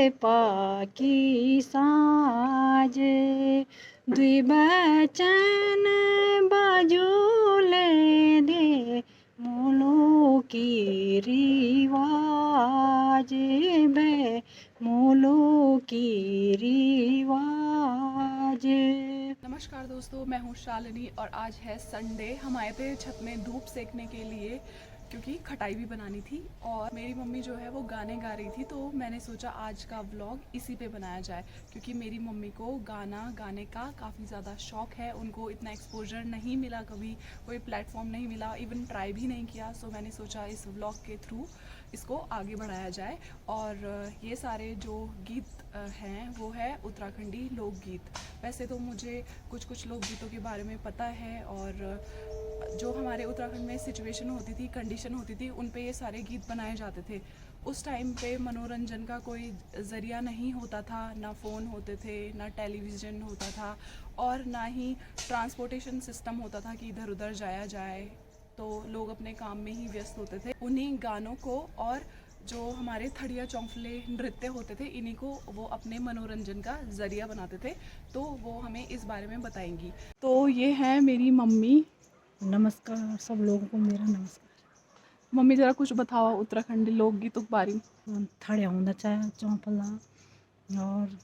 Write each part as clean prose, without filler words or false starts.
पाकी साँझ द्विबचन बाजुले दे मूलों की रिवाज बे मूलों की रिवाज। नमस्कार दोस्तों, मैं हूँ शालिनी और आज है संडे। हम आए थे छत में धूप सेकने के लिए क्योंकि खटाई भी बनानी थी और मेरी मम्मी जो है वो गाने गा रही थी, तो मैंने सोचा आज का व्लॉग इसी पे बनाया जाए क्योंकि मेरी मम्मी को गाना गाने का काफ़ी ज़्यादा शौक है। उनको इतना एक्सपोजर नहीं मिला, कभी कोई प्लेटफॉर्म नहीं मिला, इवन ट्राई भी नहीं किया। सो मैंने सोचा इस व्लॉग के थ्रू इसको आगे बढ़ाया जाए। और ये सारे जो गीत हैं वो है उत्तराखंडी लोकगीत। वैसे तो मुझे कुछ कुछ लोकगीतों के बारे में पता है और जो हमारे उत्तराखंड में सिचुएशन होती थी, कंडीशन होती थी, उन पे ये सारे गीत बनाए जाते थे। उस टाइम पे मनोरंजन का कोई ज़रिया नहीं होता था, ना फ़ोन होते थे, ना टेलीविज़न होता था और ना ही ट्रांसपोर्टेशन सिस्टम होता था कि इधर उधर जाया जाए। तो लोग अपने काम में ही व्यस्त होते थे। उन्हीं गानों को और जो हमारे थड़िया चौंफले नृत्य होते थे, इन्हीं को वो अपने मनोरंजन का ज़रिया बनाते थे। तो वो हमें इस बारे में बताएंगी। तो ये है मेरी मम्मी। नमस्कार सब लोगों को, मेरा नमस्कार। मम्मी ज़रा कुछ बताओ उत्तराखंडी लोकगीतों के बारे में। थड़े होना चाहे चौंपला और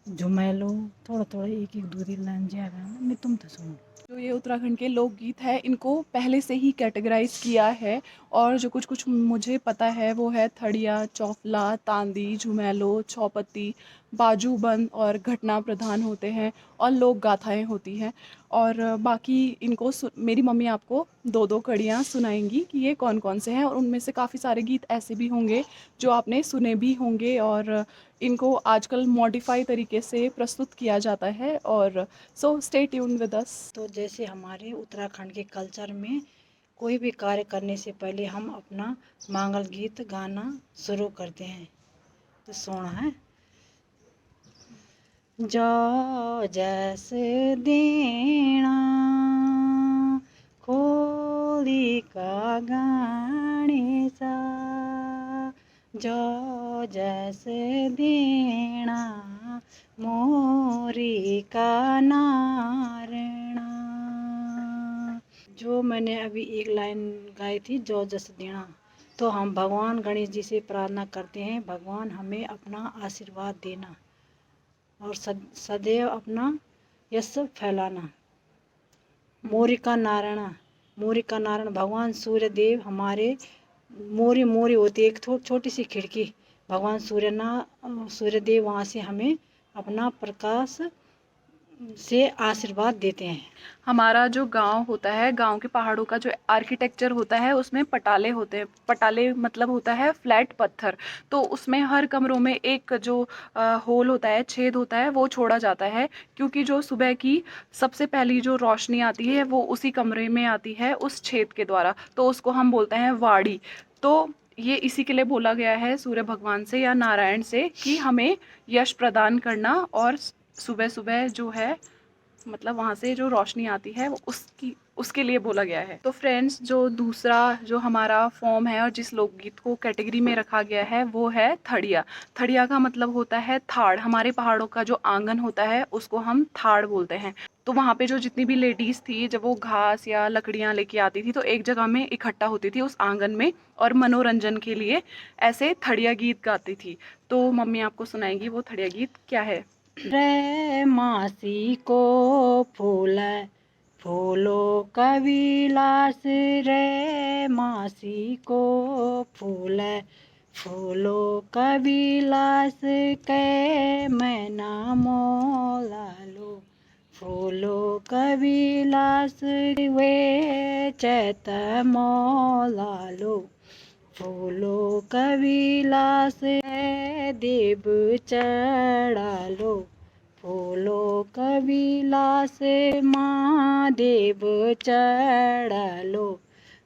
झुमैलो, थोड़ा थोड़ा एक एक दूरी लाइन जाएगा मैं तुम तो सुनो। जो ये उत्तराखंड के लोकगीत है, इनको पहले से ही कैटेगराइज किया है और जो कुछ कुछ मुझे पता है वो है थड़िया, चौफला, तांदी, झुमैलो, चौपत्ती, बाजूबंद और घटना प्रधान होते हैं और लोक गाथाएँ होती हैं। और बाकी इनको मेरी मम्मी आपको दो दो कड़ियाँ सुनाएंगी कि ये कौन कौन से हैं और उनमें से काफ़ी सारे गीत ऐसे भी होंगे जो आपने सुने भी होंगे और इनको आजकल मॉडिफाई तरीके से प्रस्तुत किया जाता है। और so stay tune with us. तो जैसे हमारे उत्तराखंड के कल्चर में कोई भी कार्य करने से पहले हम अपना मंगल गीत गाना शुरू करते हैं। तो सोना है। जो जस देना खोली का गाने सा, जो जस देना मोरी का नारणा। जो मैंने अभी एक लाइन गाई थी, जो जस देना, तो हम भगवान गणेश जी से प्रार्थना करते हैं, भगवान हमें अपना आशीर्वाद देना और सदैव अपना यश फैलाना। मोरिका नारायण, मोरिका नारायण भगवान सूर्य देव हमारे मोरी मोरी होती है, एक छोटी सी खिड़की, भगवान सूर्य देव वहाँ से हमें अपना प्रकाश से आशीर्वाद देते हैं। हमारा जो गांव होता है, गांव के पहाड़ों का जो आर्किटेक्चर होता है उसमें पटाले होते हैं। पटाले मतलब होता है फ्लैट पत्थर। तो उसमें हर कमरों में एक जो होल होता है, छेद होता है, वो छोड़ा जाता है क्योंकि जो सुबह की सबसे पहली जो रोशनी आती है वो उसी कमरे में आती है उस छेद के द्वारा। तो उसको हम बोलते हैं वाड़ी। तो ये इसी के लिए बोला गया है सूर्य भगवान से या नारायण से कि हमें यश प्रदान करना और सुबह सुबह जो है मतलब वहाँ से जो रोशनी आती है वो उसके लिए बोला गया है। तो फ्रेंड्स, जो दूसरा जो हमारा फॉर्म है और जिस लोकगीत को कैटेगरी में रखा गया है वो है थड़िया। थड़िया का मतलब होता है थाड़। हमारे पहाड़ों का जो आंगन होता है उसको हम थाड़ बोलते हैं। तो वहाँ पे जो जितनी भी लेडीज़ थी, जब वो घास या लकड़ियाँ लेके आती थी तो एक जगह में इकट्ठा होती थी उस आंगन में और मनोरंजन के लिए ऐसे थड़िया गीत गाती थी। तो मम्मी आपको सुनाएगी वो थड़िया गीत क्या है। रे मासी को फूल फूलो कविलास, रे मासी को फूल फूलो कविलास, के मैना मोला लो फूलो कविलास, वे चैत मोला लो फूलो कविलास, देव चढ़ा लो फूलो कविलास, महादेव चढ़ा लो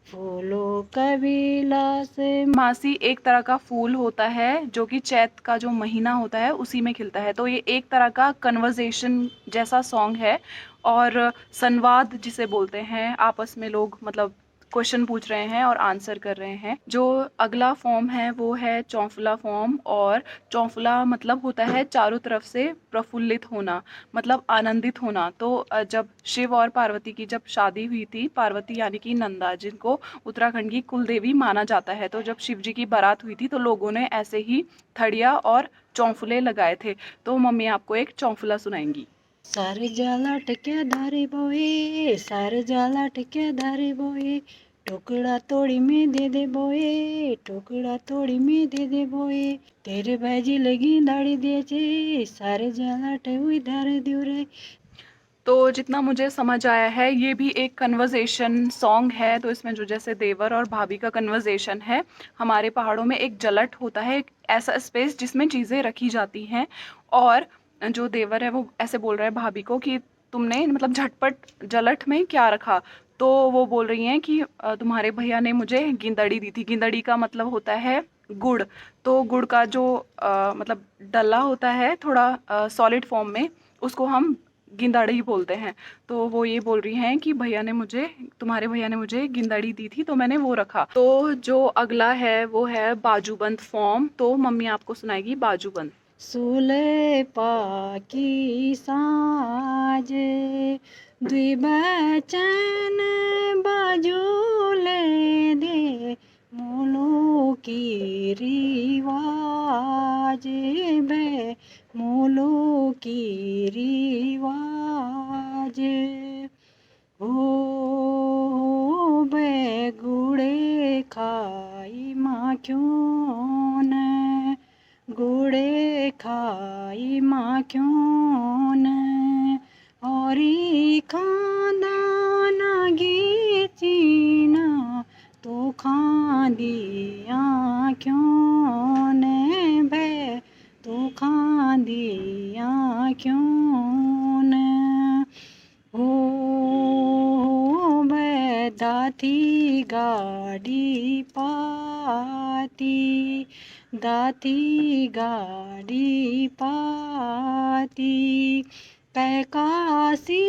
फूलो कविलास। मासी एक तरह का फूल होता है जो कि चैत का जो महीना होता है उसी में खिलता है। तो ये एक तरह का कन्वर्सेशन जैसा सॉन्ग है और संवाद जिसे बोलते हैं, आपस में लोग मतलब क्वेश्चन पूछ रहे हैं और आंसर कर रहे हैं। जो अगला फॉर्म है वो है चौफुला फॉर्म, और चौफुला मतलब होता है चारों तरफ से प्रफुल्लित होना, मतलब आनंदित होना। तो जब शिव और पार्वती की जब शादी हुई थी, पार्वती यानी कि नंदा, जिनको उत्तराखंड की कुल देवी माना जाता है, तो जब शिव जी की बारात हुई थी तो लोगों ने ऐसे ही थड़िया और चौफुले लगाए थे। तो मम्मी आपको एक चौफुला सुनाएंगी। सारे जाला टक्या धारे बोए, सारे जाला टक्या धारे बोए, टुकड़ा तोड़ी में दे दे बोए, टुकड़ा तोड़ी में दे दे बोए, तेरे बाजी लगी दाड़ी दे चे, सारे जाला टहुई धारे दियो रे। तो जितना मुझे समझ आया है ये भी एक कन्वर्सेशन सॉन्ग है। तो इसमें जो जैसे देवर और भाभी का कन्वर्सेशन है, हमारे पहाड़ों में एक जलट होता है, एक ऐसा स्पेस जिसमें चीज़ें रखी जाती हैं, और जो देवर है वो ऐसे बोल रहा है भाभी को कि तुमने मतलब झटपट जलट में क्या रखा। तो वो बोल रही हैं कि तुम्हारे भैया ने मुझे गिंदड़ी दी थी। गिंदड़ी का मतलब होता है गुड़। तो गुड़ का जो मतलब डला होता है थोड़ा सॉलिड फॉर्म में, उसको हम गिंदाड़ी बोलते हैं। तो वो ये बोल रही हैं कि तुम्हारे भैया ने मुझे गिंदाड़ी दी थी तो मैंने वो रखा। तो जो अगला है वो है बाजूबंद फॉर्म। तो मम्मी आपको सुनाएगी बाजूबंद। सोले पाकी साँझ दुई बचन बाजूले दे, मोलो की रिवाज बे, मोलो की रिवाज। हो बे गुड़े खाई माखियों ने, गुड़े खाई माखियों ने, औरी खांदाना गे चीना, तो खांदी आँखों ने भे, तो खांदी आँखों ने। हो बे दाती गाड़ी पाती, दाती गाड़ी पाती, कैकासी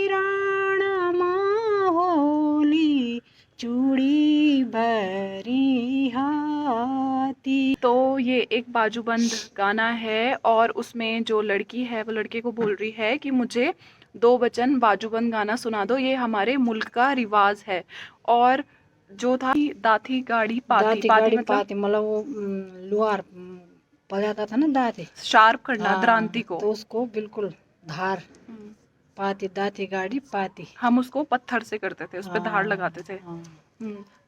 राणा माहोली, चूड़ी भरी हाथी। तो ये एक बाजूबंद गाना है, और उसमें जो लड़की है वो लड़के को बोल रही है कि मुझे 2 वचन बाजूबंद गाना सुना दो, ये हमारे मुल्क का रिवाज है। और जो था दाथी गाड़ी पाती, दाती पाती गाड़ी मतलब पाती मतलब वो लोहार बजाता था ना दाती। शार्प करना, हाँ, द्रांति को। तो उसको बिल्कुल धार हम्म, पाती, दाती गाड़ी पाती। हम उसको पत्थर से करते थे, उस पे धार हाँ लगाते थे। हाँ।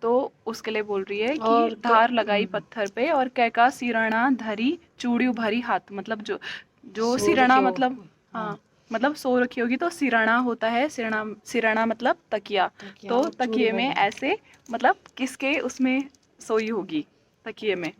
तो उसके लिए बोल रही है कि और धार लगाई पत्थर पे, और कैका सिरना धरी चूड़ी भरी हाथ, मतलब जो जो सो सिरना रखी हो। मतलब, हाँ, हाँ मतलब सो रखी होगी तो सिरना होता है। सिरना, सिरना मतलब तकिया। तकिया तो और चूड़ी तकिए में भरी। ऐसे मतलब किसके उसमें सोई होगी, तकिए में।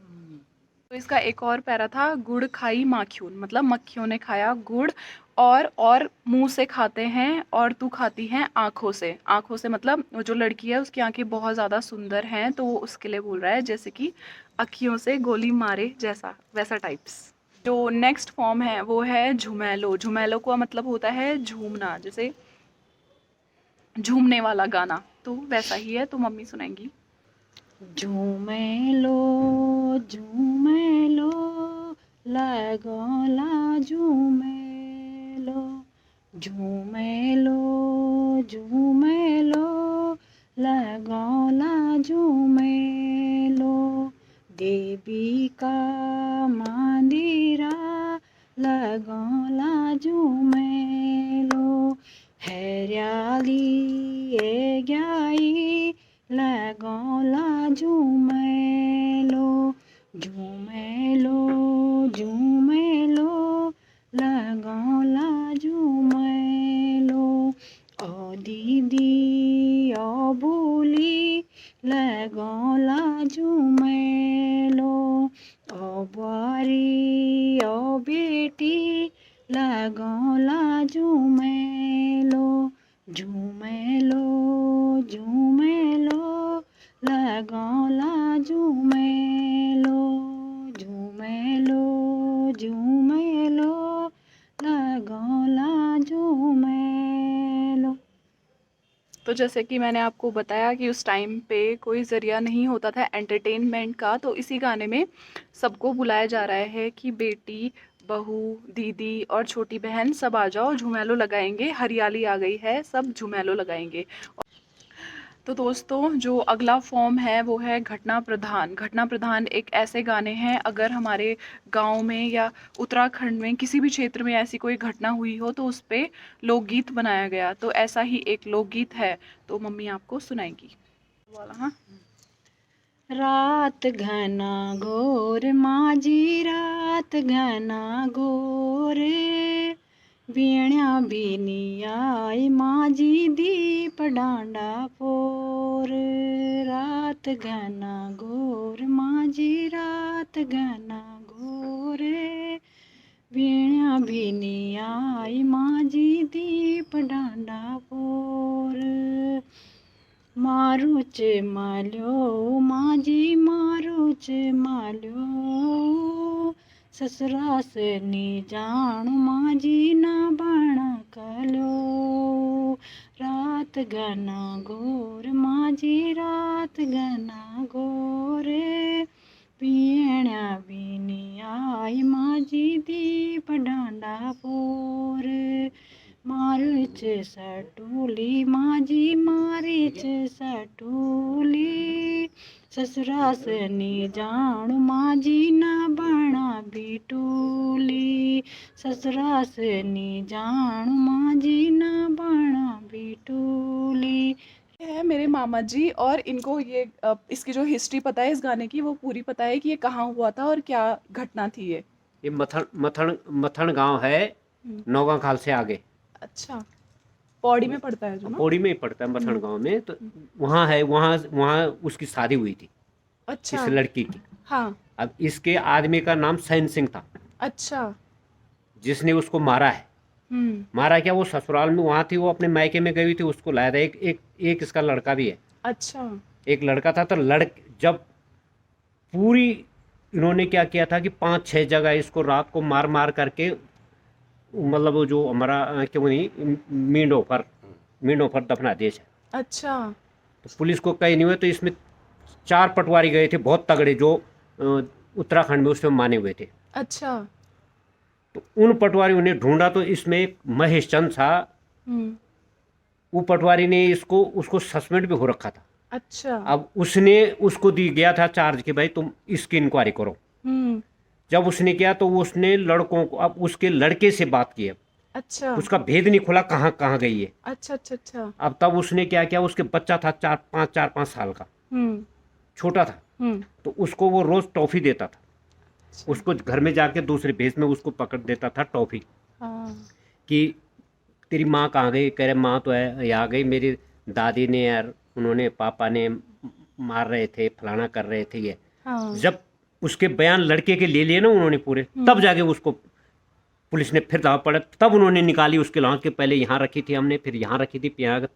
तो इसका एक और पैरा था, गुड़ खाई माखियून, मतलब मक्खियों ने खाया गुड़, और मुंह से खाते हैं और तू खाती है आंखों से। आंखों से मतलब वो जो लड़की है उसकी आंखें बहुत ज़्यादा सुंदर हैं, तो वो उसके लिए बोल रहा है जैसे कि अखियों से गोली मारे जैसा, वैसा टाइप्स। जो नेक्स्ट फॉर्म है वो है झुमैलो। झुमैलो का मतलब होता है झूमना, जैसे झूमने वाला गाना, तो वैसा ही है। तो मम्मी सुनाएंगी। झूमे लो लगला झूमे लो लगला झूमे, देवी का मंदिरा लगला झूमे लो, हरियाली ए गई लगला झूमे लो, लगला झूमे लो, ओ दीदी ओ भूली लगला झूमे लो, ओ बुआरी ओ बेटी लगला झूमे लो, लगला झूमे लो, लगला झूमे लो। तो जैसे कि मैंने आपको बताया कि उस टाइम पे कोई ज़रिया नहीं होता था एंटरटेनमेंट का, तो इसी गाने में सबको बुलाया जा रहा है कि बेटी, बहू, दीदी और छोटी बहन सब आ जाओ, झुमेलो लगाएंगे, हरियाली आ गई है, सब झुमेलो लगाएंगे। तो दोस्तों जो अगला फॉर्म है वो है घटना प्रधान। घटना प्रधान एक ऐसे गाने हैं, अगर हमारे गांव में या उत्तराखंड में किसी भी क्षेत्र में ऐसी कोई घटना हुई हो तो उस पे लोकगीत बनाया गया। तो ऐसा ही एक लोकगीत है, तो मम्मी आपको सुनाएगी वाला। हाँ, रात घना घोर माझी रात घना घोर, वीण्या बीनी आई माझी दीप डांडा पोर। रात घना घोर माझी रात घना घोर, वीण्या बीनी आई माझी दीप डांडा पोर। मारूच माल्यो माझी मारूच माल्यो, ससुरास नी जाण माझी ना कलो। रात घना घोर माझी रात घना घोर, पियण्या बीनी आई माझी दीप डांडा पोर। मारीच सटुली माझी मारीच सटुली, ससुरास नी जाण माझी ना बाणा बिटुली। ससुरास नी जाण माझी ना बाणा बिटुली। है मेरे मामा जी, और इनको ये इसकी जो हिस्ट्री पता है इस गाने की, वो पूरी पता है कि ये कहाँ हुआ था और क्या घटना थी ये। मथन मथन मथन गांव है, नौगां खाल से आगे। अच्छा, पौड़ी में पड़ता है जो ना? पौड़ी में ही पड़ता है मथन गांव में। तो वहाँ है, वहाँ उसकी शादी हुई थी, अच्छा। इस लड़की की। हाँ। अब इसके आदमी का नाम सैन सिंह था, अच्छा। जिसने उसको मारा है। मारा क्या, वो ससुराल में वहाँ थी, वो अपने मायके में गई थी, उसको लाया था। एक इसका लड़का भी है। अच्छा। एक लड़का था। तो जब पूरी इन्होंने क्या किया था कि 5-6 जगह इसको रात को मार मार करके, मतलब वो जो हमारा क्यों नहीं मींडों पर दफना दिए। अच्छा। तो पुलिस को कहीं नहीं हुए। तो इसमें 4 पटवारी गए थे बहुत तगड़े, जो उत्तराखंड में उसमें माने हुए थे। अच्छा। तो उन पटवारियों ने ढूंढा, तो इसमें एक महेश चंद था। वो पटवारी ने उसको सस्पेंड भी हो रखा था। अच्छा। अब उसको दी गया था चार्ज कि भाई तुम इसकी इंक्वायरी करो। जब उसने किया तो उसने लड़कों को, अब उसके लड़के से बात की है। अच्छा। उसका भेद नहीं खुला कहाँ कहाँ गई है। अच्छा। अच्छा। अच्छा। अब तब उसने क्या किया, उसके बच्चा था 4-5 साल का, छोटा था। तो उसको वो रोज टॉफी देता था। उसको घर में जाके दूसरे भेस में उसको पकड़ देता था टॉफी। कि तेरी माँ कहाँ गई? कह रहे माँ तो है यहाँ गई, मेरी दादी ने यार, उन्होंने पापा ने मार रहे थे, फलाना कर रहे थे ये। जब उसके बयान लड़के के ले लिए ना उन्होंने पूरे, तब जाके उसको पुलिस ने फिर दाव पड़ा। तब उन्होंने निकाली उसके लाश के, पहले यहाँ रखी थी हमने, फिर यहाँ रखी थी,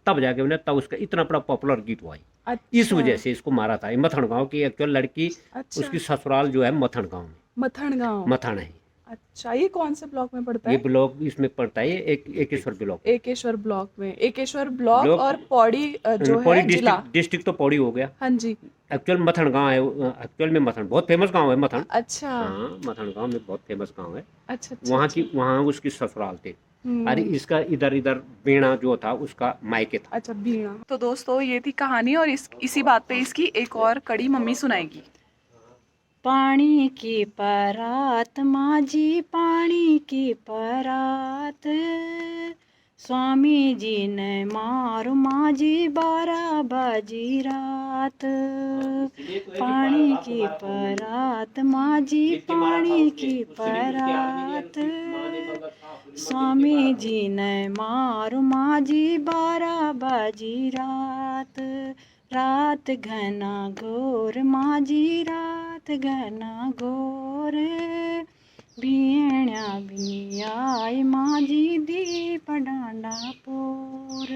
तब जाके उन्हें, तब उसका इतना बड़ा पॉपुलर गीत हुआ। अच्छा। इस वजह से इसको मारा था। मथन गांव की एक्चुअल लड़की। अच्छा। उसकी ससुराल जो है मथन गांव में। मथन है। अच्छा, ये कौन से ब्लॉक में पड़ता है? ये ब्लॉक इसमें पड़ता है, एकेश्वर ब्लॉक। एकेश्वर ब्लॉक में, एकेश्वर ब्लॉक और पौड़ी जो पौड़ी है जिला। डिस्ट्रिक्ट तो पौड़ी हो गया। हाँ जी। एक्चुअल मथन गांव है। एक्चुअल में मथन बहुत फेमस गांव है मथन। अच्छा। हाँ, मथन गांव में बहुत फेमस गांव है। अच्छा। वहाँ उसकी ससुराल थे। अरे इसका इधर बीणा जो था उसका मायके था। अच्छा, बीणा। तो दोस्तों ये थी कहानी, और इसी बात पे इसकी एक और कड़ी मम्मी सुनाएगी। पानी की परात माझी पानी की परात, स्वामी जी ने मारो माझी 12 बजी रात। पानी की परात माझी पानी की परात, स्वामी जी ने मारो माझी 12 बजी रात। रात घना घोर माझी रात घना घोर, भियण्या बिनी आई माझी दीप डांडा पोर।